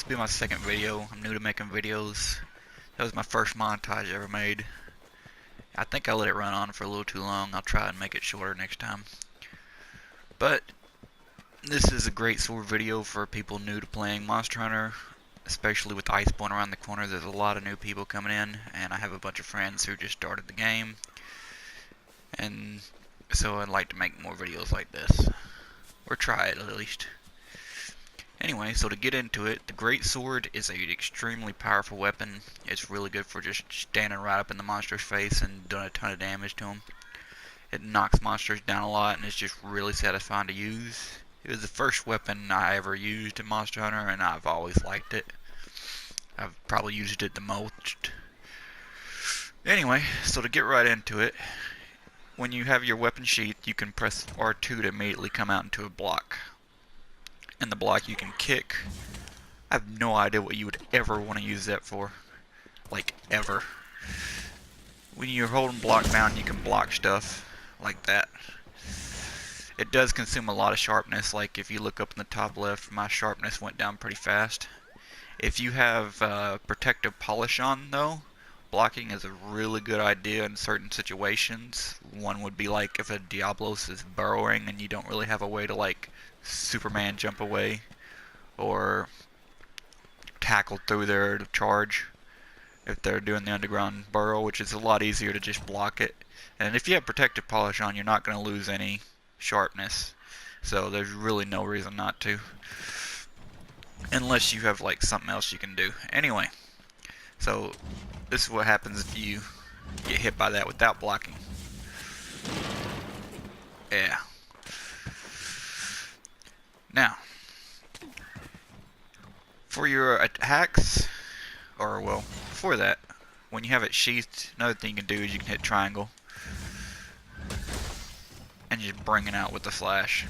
will be my second video. I'm new to making videos. That was my first montage I ever made. I think I let it run on for a little too long. I'll try and make it shorter next time. But this is a Greatsword video for people new to playing Monster Hunter, especially with Iceborne around the corner. There's a lot of new people coming in, and I have a bunch of friends who just started the game, and so I'd like to make more videos like this, or try it at least. Anyway, so to get into it, the Greatsword is an extremely powerful weapon. It's really good for just standing right up in the monster's face and doing a ton of damage to them. It knocks monsters down a lot, and it's just really satisfying to use. It was the first weapon I ever used in Monster Hunter, and I've always liked it. I've probably used it the most. Anyway, so to get right into it, when you have your weapon sheath, you can press R2 to immediately come out into a block. And the block you can kick. I have no idea what you would ever want to use that for. Like, ever. When you're holding block down, you can block stuff like that. It does consume a lot of sharpness. Like, if you look up in the top left, my sharpness went down pretty fast. If you have protective polish on, though, blocking is a really good idea in certain situations. One would be like if a Diablos is burrowing and you don't really have a way to, like, Superman jump away or tackle through there to charge if they're doing the underground burrow, which is a lot easier to just block it. And if you have protective polish on, you're not going to lose any sharpness, so there's really no reason not to, unless you have like something else you can do. Anyway, so this is what happens if you get hit by that without blocking. Yeah. Now, for your attacks, or well, before that, when you have it sheathed, another thing you can do is you can hit triangle and just bring it out with the slash,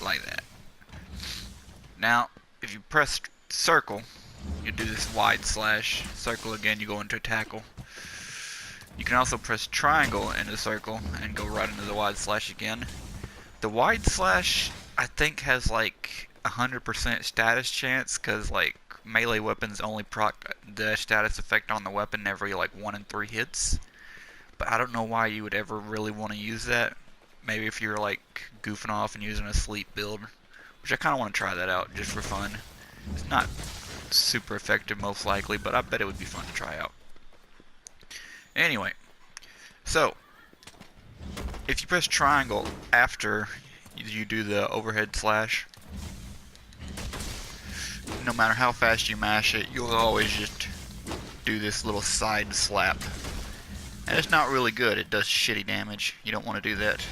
like that. Now, if you press circle, you do this wide slash. Circle again, you go into tackle. You can also press triangle into circle and go right into the wide slash again. The wide slash, I think, has like 100% status chance, because like melee weapons only proc the status effect on the weapon every like 1 in 3 hits. But I don't know why you would ever really want to use that. Maybe if you're like goofing off and using a sleep build, which I kind of want to try that out just for fun. It's not super effective most likely, but I bet it would be fun to try out. Anyway, so if you press triangle after you do the overhead slash, no matter how fast you mash it, you'll always just do this little side slap. And it's not really good. It does shitty damage. You don't want to do that.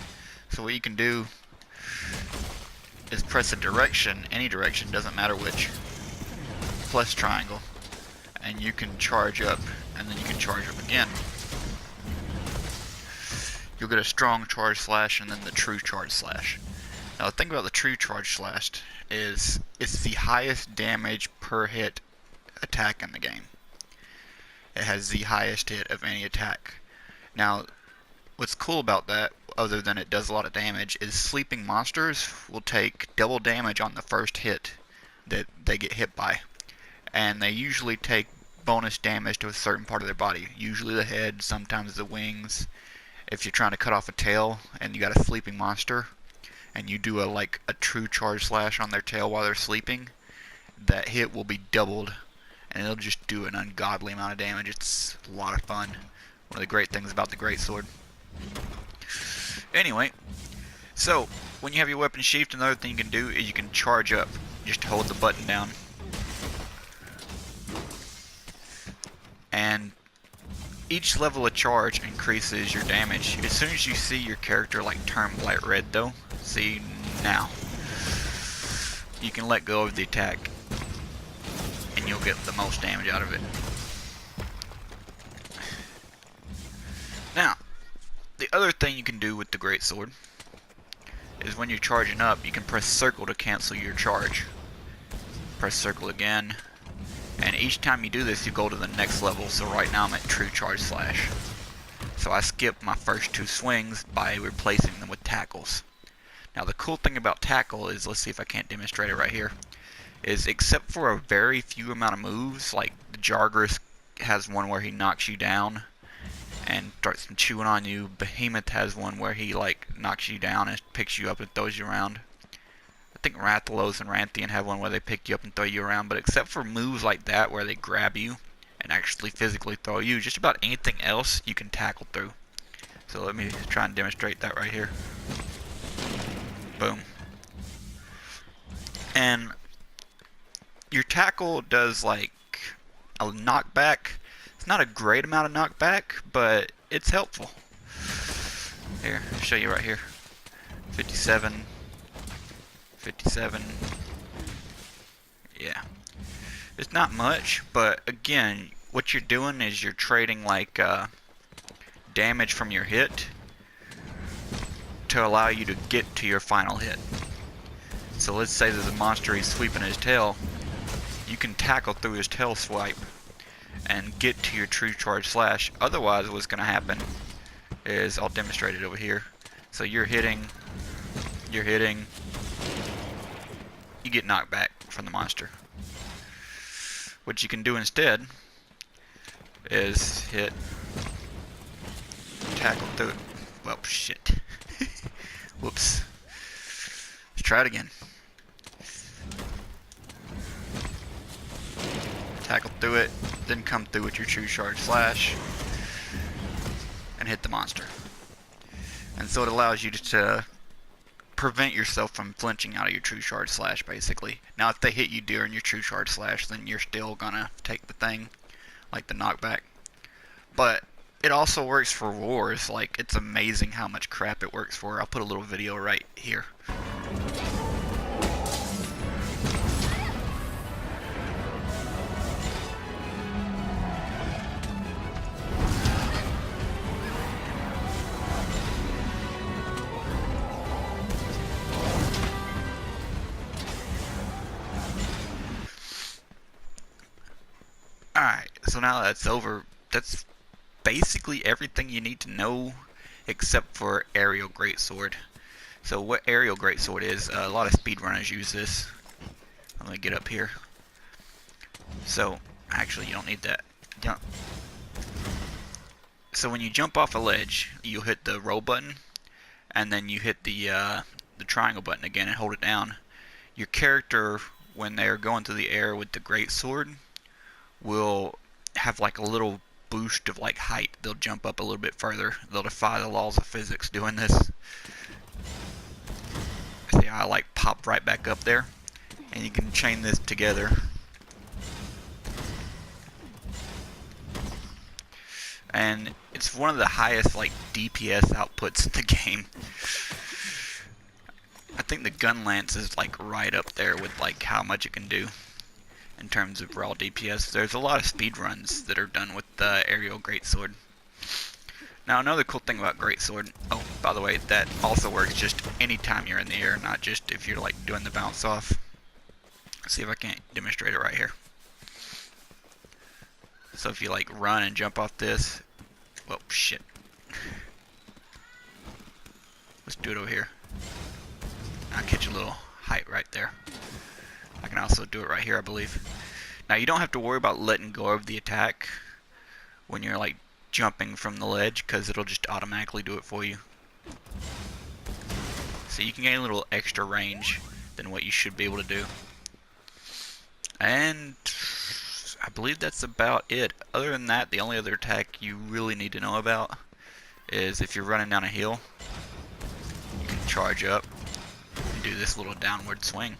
So what you can do is press a direction, any direction, doesn't matter which, plus triangle, and you can charge up, and then you can charge up again. You'll get a strong charge slash and then the true charge slash. Now the thing about the true charge slash is it's the highest damage per hit attack in the game. It has the highest hit of any attack. Now, what's cool about that, other than it does a lot of damage, is sleeping monsters will take double damage on the first hit that they get hit by. And they usually take bonus damage to a certain part of their body. Usually the head, sometimes the wings. If you're trying to cut off a tail and you got a sleeping monster and you do a true charge slash on their tail while they're sleeping, that hit will be doubled and it'll just do an ungodly amount of damage. It's a lot of fun. One of the great things about the Greatsword. Anyway, so when you have your weapon sheathed, another thing you can do is you can charge up. Just hold the button down. And each level of charge increases your damage. As soon as you see your character like turn bright red though, see now, you can let go of the attack and you'll get the most damage out of it. Now, the other thing you can do with the Greatsword is when you're charging up, you can press circle to cancel your charge. Press circle again. And each time you do this, you go to the next level. So right now I'm at true charge slash. So I skip my first 2 swings by replacing them with tackles. Now the cool thing about tackle is, let's see if I can't demonstrate it right here, is except for a very few amount of moves, like the Jargris has one where he knocks you down and starts chewing on you. Behemoth has one where he like knocks you down and picks you up and throws you around. I think Rathalos and Ranthian have one where they pick you up and throw you around, but except for moves like that where they grab you and actually physically throw you, just about anything else you can tackle through. So let me try and demonstrate that right here. Boom. And your tackle does like a knockback. It's not a great amount of knockback, but it's helpful. Here, I'll show you right here. 57. 57. Yeah. It's not much, but again, what you're doing is you're trading like damage from your hit to allow you to get to your final hit. So let's say there's a monster he's sweeping his tail. You can tackle through his tail swipe and get to your true charge slash. Otherwise, what's going to happen is, I'll demonstrate it over here. So you're hitting, you get knocked back from the monster. What you can do instead is hit, tackle through it. Well, shit. Whoops. Let's try it again. Tackle through it, then come through with your true charge slash and hit the monster. And so it allows you to prevent yourself from flinching out of your true charge slash, basically. Now if they hit you during your true charge slash, then you're still gonna take the thing, like the knockback. But it also works for wars. Like, it's amazing how much crap it works for. I'll put a little video right here. Alright, so now that's over. That's basically everything you need to know except for aerial greatsword. So what aerial greatsword is, a lot of speedrunners use this. I'm going to get up here. So, actually you don't need that. So when you jump off a ledge, you hit the roll button, and then you hit the triangle button again and hold it down. Your character, when they're going through the air with the greatsword, will have like a little boost of like height. They'll jump up a little bit further. They'll defy the laws of physics doing this. See how I like popped right back up there? And you can chain this together. And it's one of the highest like DPS outputs in the game. I think the gunlance is like right up there with like how much it can do in terms of raw DPS. There's a lot of speedruns that are done with the aerial greatsword. Now another cool thing about greatsword, oh by the way, that also works just anytime you're in the air, not just if you're like doing the bounce off. Let's see if I can't demonstrate it right here. So if you like run and jump off this, well shit. Let's do it over here. I'll catch a little height right there. I can also do it right here, I believe. Now you don't have to worry about letting go of the attack when you're like jumping from the ledge, because it'll just automatically do it for you. So you can gain a little extra range than what you should be able to do. And I believe that's about it. Other than that, the only other attack you really need to know about is if you're running down a hill, you can charge up and do this little downward swing.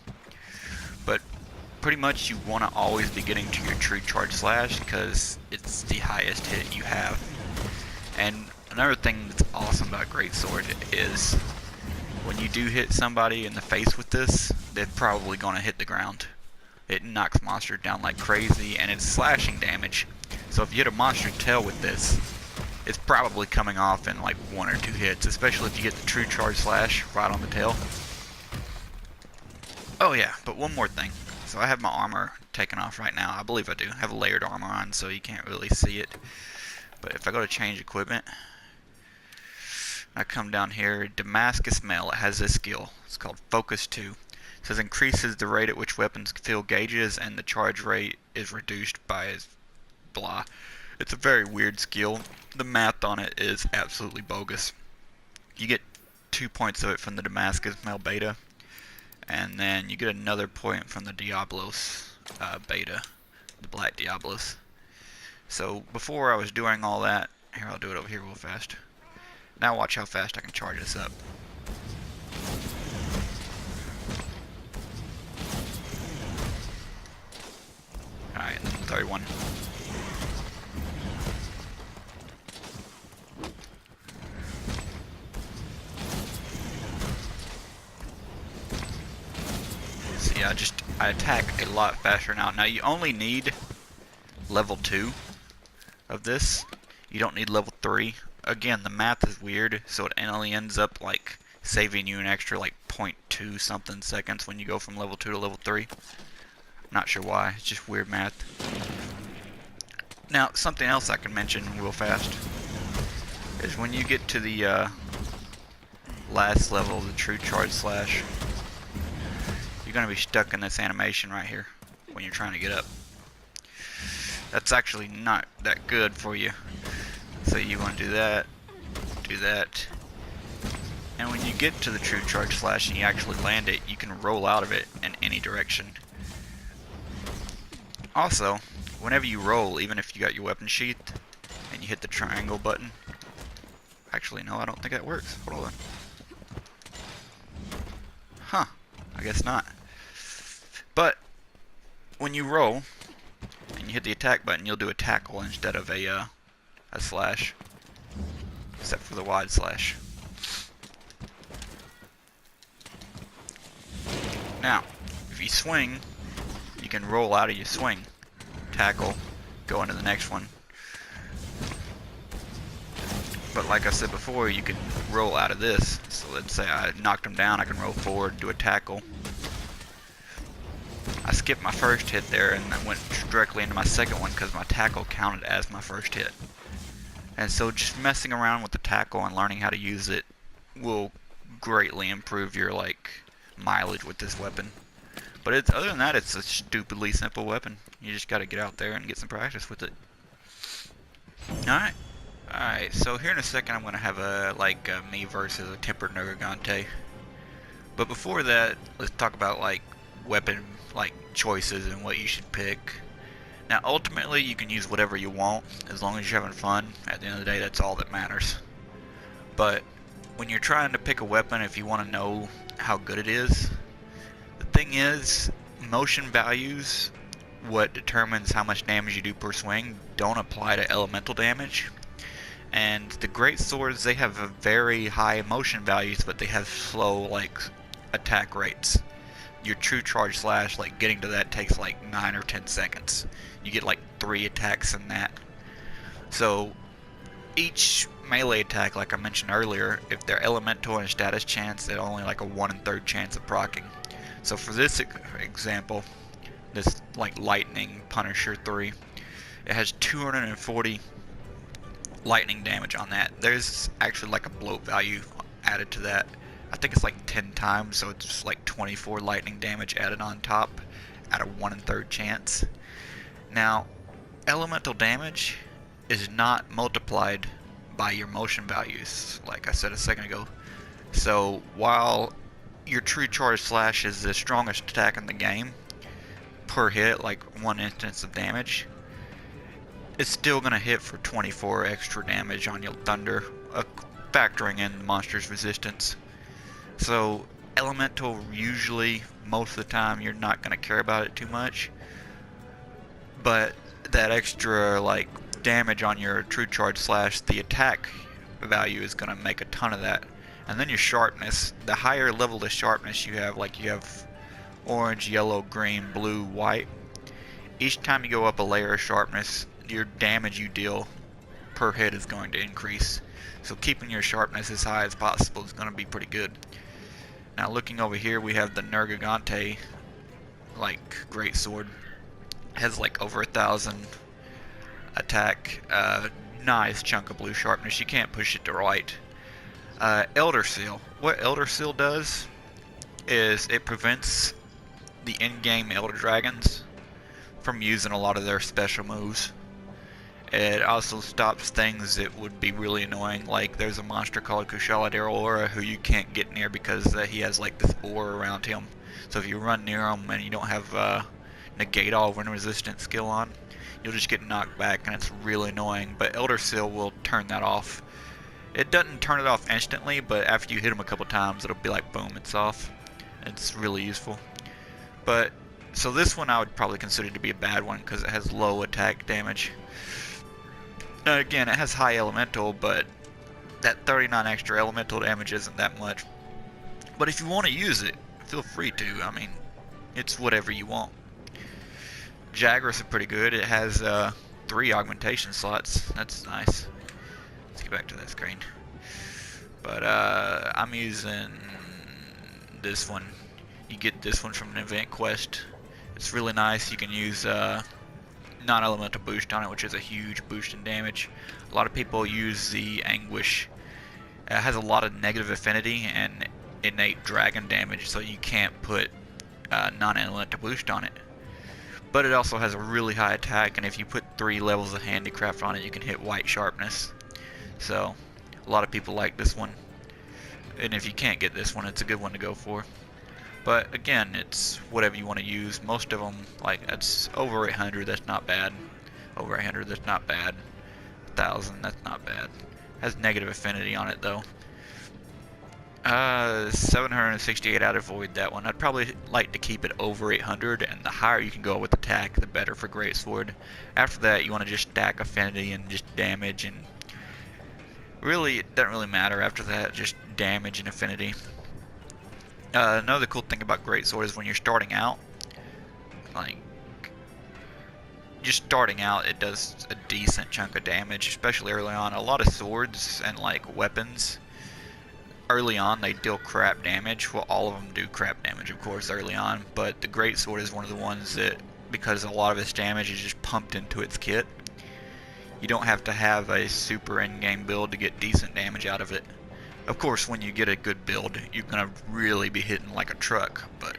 But pretty much you want to always be getting to your true charge slash because it's the highest hit you have. And another thing that's awesome about greatsword is when you do hit somebody in the face with this, they're probably going to hit the ground. It knocks monsters down like crazy, and it's slashing damage. So if you hit a monster tail with this, it's probably coming off in like 1 or 2 hits, especially if you get the true charge slash right on the tail. Oh yeah, but one more thing. So I have my armor taken off right now. I believe I do. I have layered armor on, so you can't really see it. But if I go to change equipment, I come down here, Damascus Mail, it has this skill. It's called Focus 2. It says increases the rate at which weapons fill gauges and the charge rate is reduced by blah. It's a very weird skill. The math on it is absolutely bogus. You get 2 points of it from the Damascus Mail beta, and then you get another point from the Diablos beta, the Black Diablos. So before I was doing all that, here I'll do it over here real fast. Now watch how fast I can charge this up. Alright, and then the third one. So yeah, I attack a lot faster now. Now you only need level 2 of this. You don't need level 3. Again, the math is weird, so it only ends up like saving you an extra like 0.2 something seconds when you go from level 2 to level 3. Not sure why, it's just weird math. Now, something else I can mention real fast is when you get to the last level, the true charge slash, you're going to be stuck in this animation right here when you're trying to get up. That's actually not that good for you. So you want to do that, and when you get to the true charge slash and you actually land it, you can roll out of it in any direction. Also, whenever you roll, even if you got your weapon sheath and you hit the triangle button, actually no, I don't think that works. Hold on. Huh, I guess not. But when you roll and you hit the attack button, you'll do a tackle instead of a slash, except for the wide slash. Now, if you swing, you can roll out of your swing, tackle, go into the next one. But like I said before, you can roll out of this. So let's say I knocked him down, I can roll forward, do a tackle. I skipped my first hit there and then went directly into my second one because my tackle counted as my first hit. And so just messing around with the tackle and learning how to use it will greatly improve your like mileage with this weapon. But other than that, it's a stupidly simple weapon. You just got to get out there and get some practice with it. Alright, so here in a second I'm going to have a me versus a tempered Nergigante. But before that, let's talk about like weapon choices and what you should pick. Now ultimately you can use whatever you want as long as you're having fun. At the end of the day, that's all that matters. But when you're trying to pick a weapon, if you want to know how good it is, the thing is, motion values, what determines how much damage you do per swing, don't apply to elemental damage. And the Greatswords, they have a very high motion values, but they have slow attack rates. Your true charge slash, getting to that takes 9 or 10 seconds. You get 3 attacks in that. So each melee attack, like I mentioned earlier, if they're elemental and status chance, they're only a 1 1/3 chance of proccing. So for this example, this lightning Punisher 3, it has 240 lightning damage on that. There's actually a bloat value added to that. I think it's 10 times, so it's just 24 lightning damage added on top at a 1 1/3 chance. Now, elemental damage is not multiplied by your motion values, like I said a second ago. So while your true charge slash is the strongest attack in the game per hit, 1 instance of damage, it's still going to hit for 24 extra damage on your thunder, factoring in the monster's resistance. So elemental, usually most of the time you're not going to care about it too much, but that extra damage on your true charge slash, the attack value is going to make a ton of that. And then your sharpness, the higher level of sharpness you have, you have orange, yellow, green, blue, white, each time you go up a layer of sharpness, your damage you deal per hit is going to increase. So keeping your sharpness as high as possible is going to be pretty good. Now looking over here, we have the Nergigante Greatsword. Has over 1,000 attack, nice chunk of blue sharpness. You can't push it to right. Elder Seal. What Elder Seal does is it prevents the in-game Elder Dragons from using a lot of their special moves. It also stops things that would be really annoying, like there's a monster called Kushala Aura who you can't get near because he has like this aura around him. So if you run near him and you don't have negate all wind resistance skill on, you'll just get knocked back and it's really annoying. But Elder Seal will turn that off. It doesn't turn it off instantly, but after you hit him a couple times it'll be like boom, it's off. It's really useful. But so this one I would probably consider to be a bad one because it has low attack damage. Again, it has high elemental, but that 39 extra elemental damage isn't that much. But if you want to use it, feel free to. I mean, it's whatever you want. Jagras are pretty good. It has 3 augmentation slots. That's nice. Let's get back to that screen. But I'm using this one. You get this one from an event quest. It's really nice. You can use non-elemental boost on it, which is a huge boost in damage. A lot of people use the Anguish. It has a lot of negative affinity and innate dragon damage, so you can't put non-elemental boost on it. But it also has a really high attack, and if you put 3 levels of handicraft on it, you can hit white sharpness. So a lot of people like this one, and if you can't get this one, it's a good one to go for. But again, it's whatever you want to use. Most of them, like, it's over 800, that's not bad. Over 800, that's not bad. 1000, that's not bad. Has negative affinity on it though. 768, I'd avoid that one. I'd probably like to keep it over 800, and the higher you can go with attack, the better for Greatsword. After that, you want to just stack affinity and just damage, and really, it doesn't really matter after that, just damage and affinity. Another cool thing about Greatsword is when you're starting out, like, just starting out, it does a decent chunk of damage, especially early on. A lot of swords and, like, weapons, early on, they deal crap damage. Well, all of them do crap damage, of course, early on, but the Greatsword is one of the ones that, because a lot of its damage is just pumped into its kit, you don't have to have a super in-game build to get decent damage out of it. Of course, when you get a good build, you're going to really be hitting like a truck, but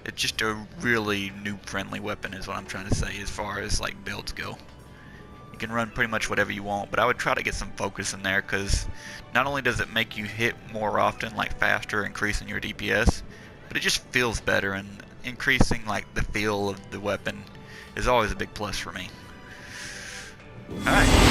it's just a really noob-friendly weapon is what I'm trying to say as far as like builds go. You can run pretty much whatever you want, but I would try to get some focus in there, because not only does it make you hit more often, like faster, increasing your DPS, but it just feels better, and increasing like the feel of the weapon is always a big plus for me. Alright.